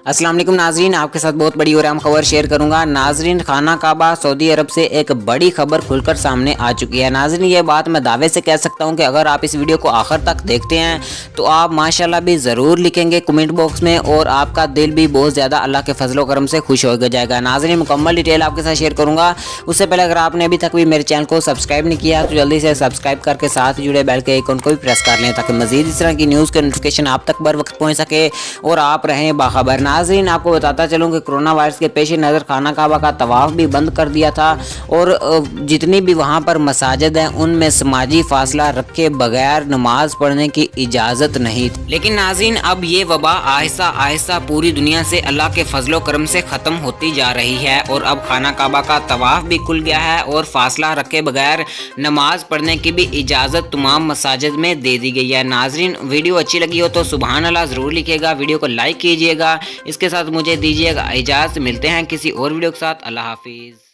अस्सलाम वालेकुम नाजरीन, आपके साथ बहुत बड़ी और अहम खबर शेयर करूंगा। नाजरीन, खाना काबा सऊदी अरब से एक बड़ी खबर खुलकर सामने आ चुकी है। नाजरीन, ये बात मैं दावे से कह सकता हूं कि अगर आप इस वीडियो को आखिर तक देखते हैं तो आप माशाल्लाह भी ज़रूर लिखेंगे कमेंट बॉक्स में और आपका दिल भी बहुत ज़्यादा अल्लाह के फजलो करम से खुश हो जाएगा। नाजरीन, मुकम्मल डिटेल आपके साथ शेयर करूँगा। उससे पहले अगर आपने अभी तक भी मेरे चैनल को सब्सक्राइब नहीं किया तो जल्दी से सब्सक्राइब करके साथ जुड़े बेल के आइकन को भी प्रेस कर लें ताकि मज़ीद इस तरह की न्यूज़ के नोटिफिकेशन आप तक बर वक्त पहुँच सके और आप रहें बाखबर। नाज़रीन, आपको बताता चलूँ कि कोरोना वायरस के पेश नज़र खाना काबा का तवाफ़ भी बंद कर दिया था और जितनी भी वहाँ पर मसाजिद हैं उनमें समाजी फासला रखे बगैर नमाज पढ़ने की इजाज़त नहीं थी। लेकिन नाज़रीन, अब ये वबा आहिस्ता आहिस्ता पूरी दुनिया से अल्लाह के फजलो करम से ख़त्म होती जा रही है और अब खाना काबा का तवाफ़ भी खुल गया है और फासला रखे बगैर नमाज पढ़ने की भी इजाज़त तमाम मसाजिद में दे दी गई है। नाज़रीन, वीडियो अच्छी लगी हो तो सुभान अल्लाह ज़रूर लिखिएगा, वीडियो को लाइक कीजिएगा। इसके साथ मुझे दीजिएगा इजाज़त। मिलते हैं किसी और वीडियो के साथ। अल्लाह हाफिज़।